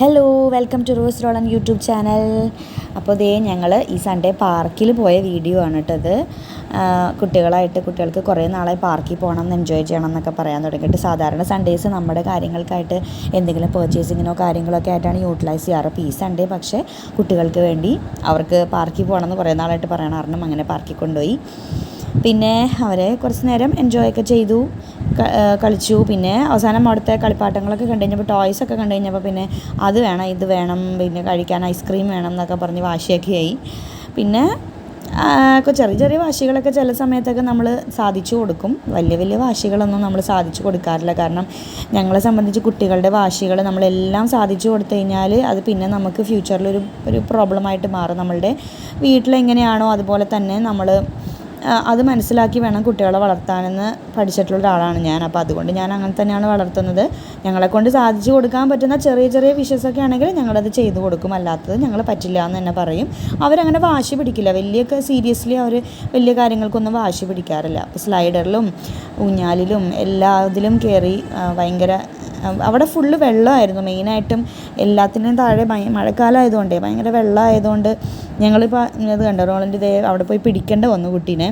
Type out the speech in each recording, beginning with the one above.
Hello, welcome to Rose Rolan YouTube channel. അപ്പോൾ ദേ ഞങ്ങൾ ഈ സൺഡേ പാർക്കിൽ പോയ വീഡിയോ ആണ് കേട്ടത്. കുട്ടികൾക്ക് കുറേ നാളായി പാർക്കിൽ പോകണം, എൻജോയ് ചെയ്യണം എന്നൊക്കെ പറയാൻ തുടങ്ങിയിട്ട്. സാധാരണ സൺഡേസ് നമ്മുടെ കാര്യങ്ങൾക്കായിട്ട് എന്തെങ്കിലും പർച്ചേസിങ്ങിനോ കാര്യങ്ങളൊക്കെ ആയിട്ടാണ് യൂട്ടിലൈസ് ചെയ്യാറ്. അപ്പോൾ ഈ സൺഡേ പക്ഷേ കുട്ടികൾക്ക് വേണ്ടി അവർക്ക് പാർക്കിൽ പോകണം എന്ന് കുറേ നാളായിട്ട് പറയണ കാരണം അങ്ങനെ പാർക്കിൽ കൊണ്ടുപോയി. പിന്നെ അവരെ കുറച്ച് നേരം എൻജോയ് ഒക്കെ ചെയ്തു, കളിച്ചു. പിന്നെ അവസാനം അവിടുത്തെ കളിപ്പാട്ടങ്ങളൊക്കെ കണ്ടു കഴിഞ്ഞപ്പോൾ, ടോയ്സൊക്കെ കണ്ടു കഴിഞ്ഞപ്പോൾ പിന്നെ അത് വേണം, ഇത് വേണം, പിന്നെ കഴിക്കാൻ ഐസ്ക്രീം വേണം എന്നൊക്കെ പറഞ്ഞ് വാശിയൊക്കെ ആയി. പിന്നെ ചെറിയ ചെറിയ വാശികളൊക്കെ ചില സമയത്തൊക്കെ നമ്മൾ സാധിച്ചു കൊടുക്കും. വലിയ വലിയ വാശികളൊന്നും നമ്മൾ സാധിച്ചു കൊടുക്കാറില്ല. കാരണം ഞങ്ങളെ സംബന്ധിച്ച് കുട്ടികളുടെ വാശികൾ നമ്മളെല്ലാം സാധിച്ചു കൊടുത്തു കഴിഞ്ഞാൽ അത് പിന്നെ നമുക്ക് ഫ്യൂച്ചറിലൊരു പ്രോബ്ലമായിട്ട് മാറും. നമ്മളുടെ വീട്ടിലെങ്ങനെയാണോ അതുപോലെ തന്നെ നമ്മൾ അത് മനസ്സിലാക്കി വേണം കുട്ടികളെ വളർത്താനെന്ന് പഠിച്ചിട്ടുള്ള ഒരാളാണ് ഞാൻ. അപ്പോൾ അതുകൊണ്ട് ഞാൻ അങ്ങനെ തന്നെയാണ് വളർത്തുന്നത്. ഞങ്ങളെക്കൊണ്ട് സാധിച്ചു കൊടുക്കാൻ പറ്റുന്ന ചെറിയ ചെറിയ വിഷസൊക്കെ ആണെങ്കിൽ ഞങ്ങളത് ചെയ്തു കൊടുക്കും. അല്ലാത്തത് ഞങ്ങൾ പറ്റില്ല എന്ന് തന്നെ പറയും. അവരങ്ങനെ വാശി പിടിക്കില്ല. സീരിയസ്ലി അവർ വലിയ കാര്യങ്ങൾക്കൊന്നും വാശി പിടിക്കാറില്ല. അപ്പോൾ സ്ലൈഡറിലും ഊഞ്ഞാലിലും എല്ലാത്തിലും കയറി ഭയങ്കര അവിടെ ഫുള്ള് വെള്ളമായിരുന്നു. മെയിനായിട്ടും എല്ലാത്തിനും താഴെ മഴക്കാലം ആയതുകൊണ്ടേ ഭയങ്കര വെള്ളമായതുകൊണ്ട് ഞങ്ങളിപ്പോൾ ഇത് കണ്ടോ, റോളൻ്റെ ഇതേ അവിടെ പോയി പിടിക്കേണ്ട വന്നു കുട്ടീനെ.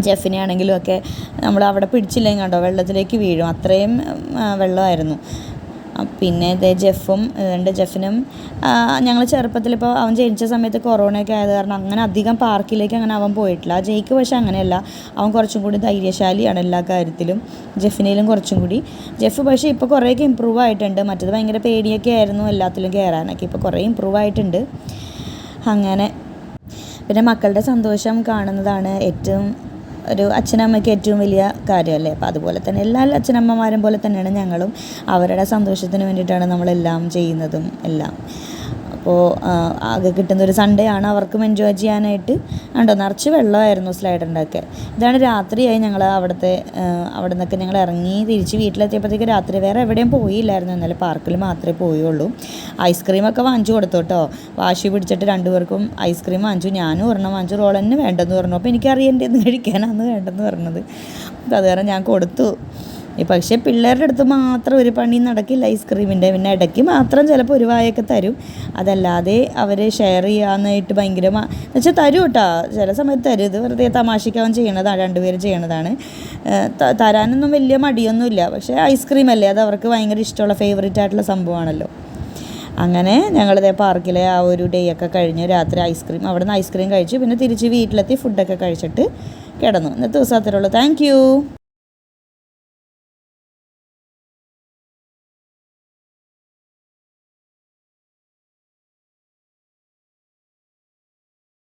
ജെഫിനെ ആണെങ്കിലും ഒക്കെ നമ്മൾ അവിടെ പിടിച്ചില്ലെങ്കിൽ കണ്ടോ വെള്ളത്തിലേക്ക് വീഴും, അത്രയും വെള്ളമായിരുന്നു. പിന്നെ ഇതേ ജെഫിനും ഞങ്ങൾ ചെറുപ്പത്തിലിപ്പോൾ അവൻ ജനിച്ച സമയത്ത് കൊറോണയൊക്കെ ആയത് കാരണം അങ്ങനെ അധികം പാർക്കിലേക്ക് അങ്ങനെ അവൻ പോയിട്ടില്ല. ജെയ്ക്ക് പക്ഷേ അങ്ങനെയല്ല, അവൻ കുറച്ചും കൂടി ധൈര്യശാലിയാണ് എല്ലാ കാര്യത്തിലും. ജെഫിനേലും കുറച്ചും കൂടി. ജെഫ് പക്ഷേ ഇപ്പോൾ കുറേയൊക്കെ ഇമ്പ്രൂവ് ആയിട്ടുണ്ട്. മറ്റത് ഭയങ്കര പേടിയൊക്കെ ആയിരുന്നു എല്ലാത്തിലും കയറാനൊക്കെ. ഇപ്പോൾ കുറേ ഇമ്പ്രൂവ് ആയിട്ടുണ്ട്. അങ്ങനെ പിന്നെ മക്കളുടെ സന്തോഷം കാണുന്നതാണ് ഏറ്റവും ഒരു അച്ഛനമ്മയ്ക്ക് ഏറ്റവും വലിയ കാര്യമല്ലേ. അപ്പോൾ അതുപോലെ തന്നെ എല്ലാ അച്ഛനമ്മമാരും പോലെ തന്നെയാണ് ഞങ്ങളും. അവരുടെ സന്തോഷത്തിന് വേണ്ടിയിട്ടാണ് നമ്മളെല്ലാം ചെയ്യുന്നതും എല്ലാം. അപ്പോൾ ആകെ കിട്ടുന്നൊരു സൺഡേ ആണ് അവർക്കും എൻജോയ് ചെയ്യാനായിട്ട്. കണ്ടോ, നിറച്ച് വെള്ളമായിരുന്നു സ്ലൈഡറിൻ്റെ ഒക്കെ. ഇതാണ് രാത്രിയായി. ഞങ്ങൾ അവിടെ നിന്നൊക്കെ ഞങ്ങൾ ഇറങ്ങി തിരിച്ച് വീട്ടിലെത്തിയപ്പോഴത്തേക്ക് രാത്രി. വേറെ എവിടെയും പോയില്ലായിരുന്നു, ഇന്നലെ പാർക്കിൽ മാത്രമേ പോയുള്ളൂ. ഐസ്ക്രീമൊക്കെ വാങ്ങിച്ചു കൊടുത്തു കേട്ടോ. വാശി പിടിച്ചിട്ട് രണ്ടുപേർക്കും ഐസ്ക്രീം വാങ്ങിച്ചു. ഞാനും ഒരെണ്ണം വാങ്ങിച്ചു. റോളന് വേണ്ടെന്ന് പറഞ്ഞു. അപ്പോൾ എനിക്കറിയേണ്ടത് കഴിക്കാനാണ് വേണ്ടെന്ന് പറഞ്ഞത്. അത് കാരണം ഞാൻ കൊടുത്തു. പക്ഷേ പിള്ളേരുടെ അടുത്ത് മാത്രം ഒരു പണി നടക്കില്ല ഐസ്ക്രീമിൻ്റെ. പിന്നെ ഇടയ്ക്ക് മാത്രം ചിലപ്പോൾ ഒരു വായൊക്കെ തരും. അതല്ലാതെ അവർ ഷെയർ ചെയ്യാനായിട്ട് ഭയങ്കര എന്നുവെച്ചാൽ തരും കേട്ടോ, ചില സമയത്ത് തരും. ഇത് വെറുതെ തമാശയ്ക്ക് ചെയ്യണതാണ്, രണ്ടുപേരും ചെയ്യണതാണ്. തരാനൊന്നും വലിയ മടിയൊന്നുമില്ല. പക്ഷേ ഐസ്ക്രീം അല്ലേ, അത് അവർക്ക് ഭയങ്കര ഇഷ്ടമുള്ള ഫേവറേറ്റ് ആയിട്ടുള്ള സംഭവമാണല്ലോ. അങ്ങനെ ഞങ്ങളിതേ പാർക്കിലെ ആ ഒരു ഡേ ഒക്കെ കഴിഞ്ഞ് രാത്രി അവിടെ നിന്ന് ഐസ്ക്രീം കഴിച്ചു. പിന്നെ തിരിച്ച് വീട്ടിലെത്തി ഫുഡൊക്കെ കഴിച്ചിട്ട് കിടന്നു. ഇന്നത്തെ ദിവസം അത്രേ ഉള്ളൂ. Thank you.